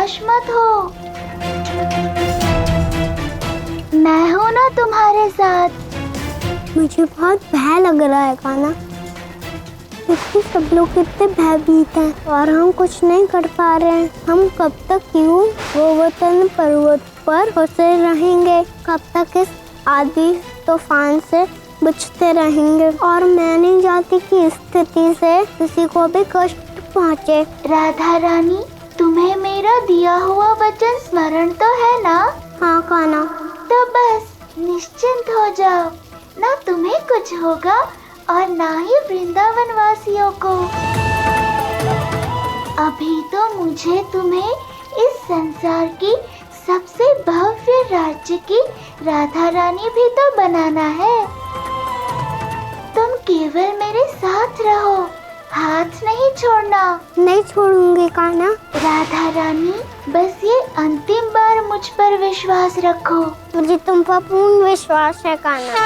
निराश मत हो, मैं हूँ ना तुम्हारे साथ। मुझे बहुत भय लग रहा है कान्हा, क्योंकि सब लोग कितने भयभीत हैं और हम कुछ नहीं कर पा रहे हैं। हम कब तक यूं गोवर्धन पर्वत पर फंसे रहेंगे? कब तक इस आंधी तूफान से बचते रहेंगे? और मैं नहीं चाहती कि इस स्थिति से किसी को भी कष्ट पहुँचे। राधा रानी, तुम्हें मेरा दिया हुआ वचन स्मरण तो है ना? हाँ कान्हा। तो बस निश्चिंत हो जाओ, ना तुम्हें कुछ होगा और ना ही वृंदावन वासियों को। अभी तो मुझे तुम्हें इस संसार की सबसे भव्य राज्य की राधा रानी भी तो बनाना है। तुम केवल मेरे साथ रहो, हाथ नहीं छोड़ना। नहीं छोड़ूंगी कान्हा। राधा रानी, बस ये अंतिम बार मुझ पर विश्वास रखो। मुझे तुम पर पूर्ण विश्वास है कान्हा।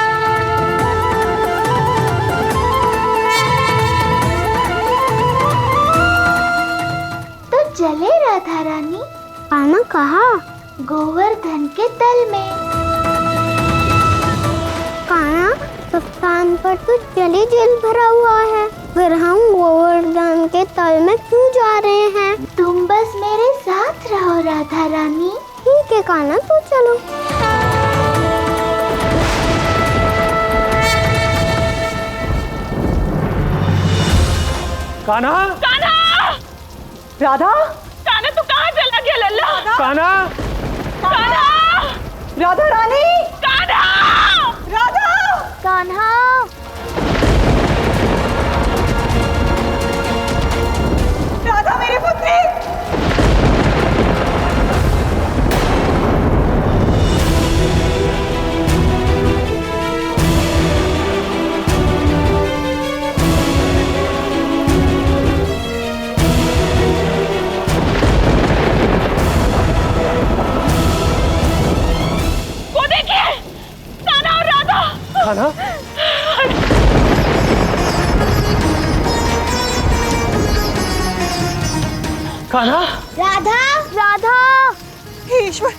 तो चले राधा रानी। कान्हा कहाँ? गोवर्धन के तल में। कान्हा, सब स्थान पर तो जल ही जल भरा हुआ है, फिर हम गोवर्धन के तल में क्यों जा रहे हैं? तुम बस मेरे साथ रहो राधा रानी। ठीक है कान्हा, तो चलो। कान्हा! कान्हा! राधा! कान्हा तू कहाँ चला गया लल्ला? कान्हा! कान्हा! राधा रानी! कान्हा! राधा! कान्हा! राधा मेरी पुत्री! वो देखिए, कान्हा और राधा। कान्हा! कान्हा! राधा! राधा! हे ईश्वर,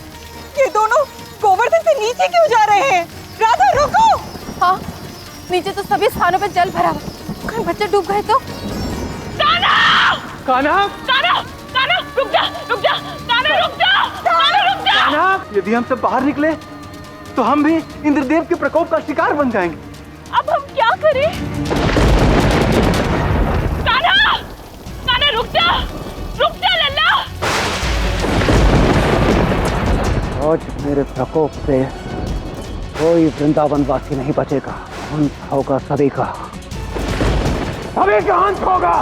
ये दोनों गोवर्धन से नीचे क्यों जा रहे हैं? राधा रुको! हाँ, नीचे तो सभी स्थानों पे जल भरा हुआ, कहीं बच्चे डूब गए तो? कान्हा! कान्हा! कान्हा! कान्हा रुक जा, रुक जा, कान्हा रुक जा, कान्हा रुक जा। कान्हा! यदि हम सब बाहर निकले तो हम भी इंद्रदेव के प्रकोप का शिकार बन जाएंगे। अब हम क्या करें? कान्हा! कान्हा रुक जा लल्ला। आज मेरे प्रकोप से कोई वृंदावन वासी नहीं बचेगा। अंत होगा सभी का, सभी का अंत होगा।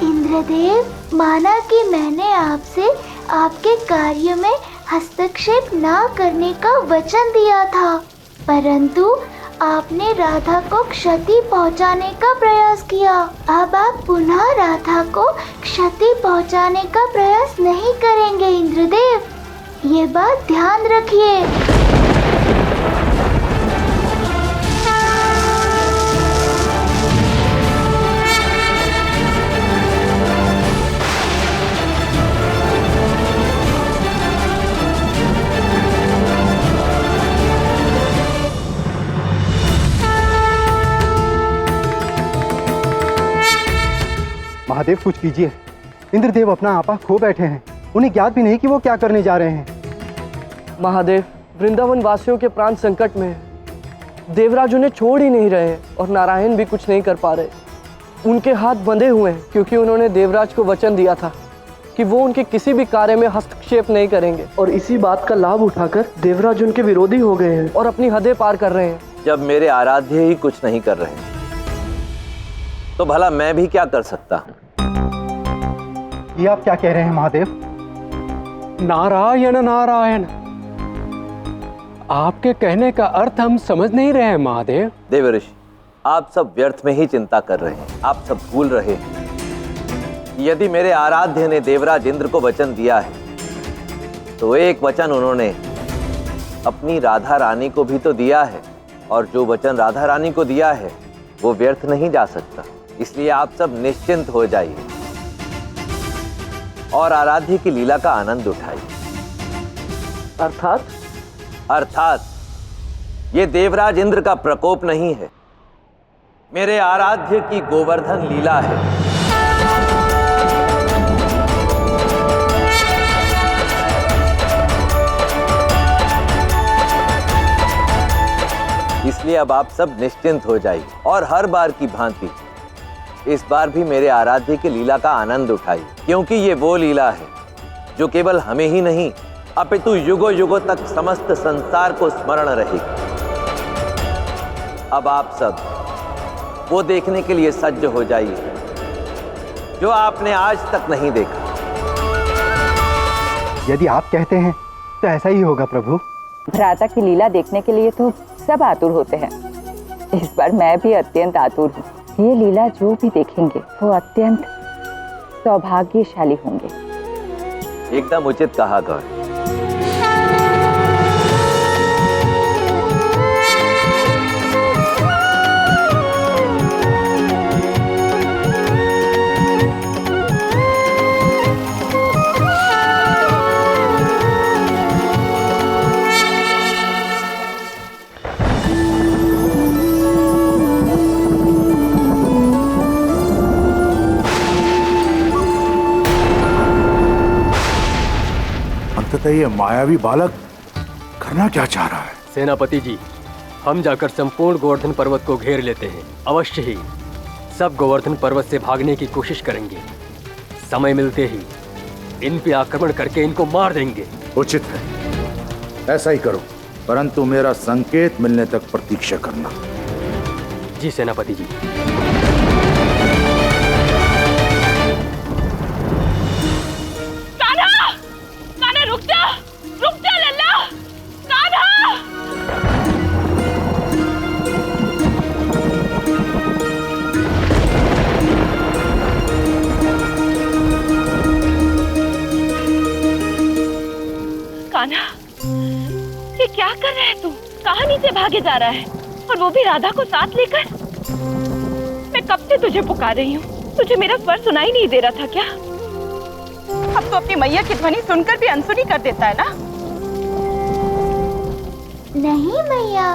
इंद्रदेव, माना कि मैंने आपसे आपके कार्य में हस्तक्षेप ना करने का वचन दिया था, परंतु आपने राधा को क्षति पहुंचाने का प्रयास किया। अब आप पुनः राधा को क्षति पहुंचाने का प्रयास नहीं करेंगे इंद्रदेव, ये बात ध्यान रखिए। महादेव कुछ कीजिए, इंद्रदेव अपना आपा खो बैठे हैं, उन्हें ज्ञात भी नहीं कि वो क्या करने जा रहे हैं। महादेव, वृंदावन वासियों के प्राण संकट में है। देवराज उन्हें छोड़ ही नहीं रहे हैं और नारायण भी कुछ नहीं कर पा रहे। उनके हाथ बंधे हुए हैं क्योंकि उन्होंने देवराज को वचन दिया था कि वो उनके किसी भी कार्य में हस्तक्षेप नहीं करेंगे, और इसी बात का लाभ उठाकर देवराज उनके विरोधी हो गए हैं और अपनी हदें पार कर रहे हैं। जब मेरे आराध्य ही कुछ नहीं कर रहे तो भला मैं भी क्या कर सकता हूँ? ये आप क्या कह रहे हैं महादेव? नारायण नारायण, आपके कहने का अर्थ हम समझ नहीं रहे हैं महादेव। देव ऋषि, आप सब व्यर्थ में ही चिंता कर रहे हैं। आप सब भूल रहे हैं कि यदि मेरे आराध्य ने देवराज इंद्र को वचन दिया है तो एक वचन उन्होंने अपनी राधा रानी को भी तो दिया है, और जो वचन राधा रानी को दिया है वो व्यर्थ नहीं जा सकता। इसलिए आप सब निश्चिंत हो जाइए और आराध्य की लीला का आनंद उठाइए। अर्थात ये देवराज इंद्र का प्रकोप नहीं है, मेरे आराध्य की गोवर्धन लीला है। इसलिए अब आप सब निश्चिंत हो जाइए और हर बार की भांति इस बार भी मेरे आराध्य की लीला का आनंद उठाइए, क्योंकि ये वो लीला है जो केवल हमें ही नहीं अपितु युगों युगों तक समस्त संसार को स्मरण रहेगी। अब आप सब वो देखने के लिए सज्ज हो जाइए जो आपने आज तक नहीं देखा। यदि आप कहते हैं तो ऐसा ही होगा प्रभु। भ्राता की लीला देखने के लिए तो सब आतुर होते हैं, इस बार मैं भी अत्यंत आतुर हूँ। ये लीला जो भी देखेंगे वो अत्यंत सौभाग्यशाली होंगे। एकदम उचित कहा गौर। अंततः ये मायावी बालक करना क्या चाह रहा है? सेनापति जी, हम जाकर संपूर्ण गोवर्धन पर्वत को घेर लेते हैं। अवश्य ही सब गोवर्धन पर्वत से भागने की कोशिश करेंगे। समय मिलते ही इन पे आक्रमण करके इनको मार देंगे। उचित है, ऐसा ही करो, परंतु मेरा संकेत मिलने तक प्रतीक्षा करना। जी सेनापति जी। रुक जा लल्ला, कान्हा! कान्हा, ये क्या कर रहा है तू? कहाँ नीचे भागे जा रहा है, और वो भी राधा को साथ लेकर? मैं कब से तुझे पुकार रही हूँ, तुझे मेरा स्वर सुनाई नहीं दे रहा था क्या? अब तो अपनी मैया की ध्वनि सुनकर भी अनसुनी कर देता है ना? नहीं मैया,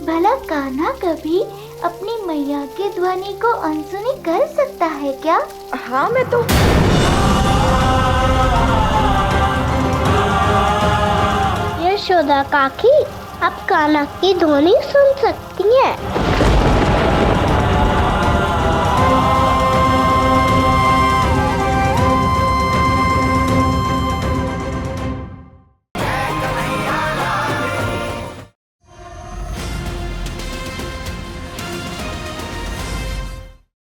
भला कान्हा कभी अपनी मैया की ध्वनि को अनसुनी कर सकता है क्या? हाँ, मैं तो यशोदा काकी, आप कान्हा की ध्वनि सुन सकती हैं।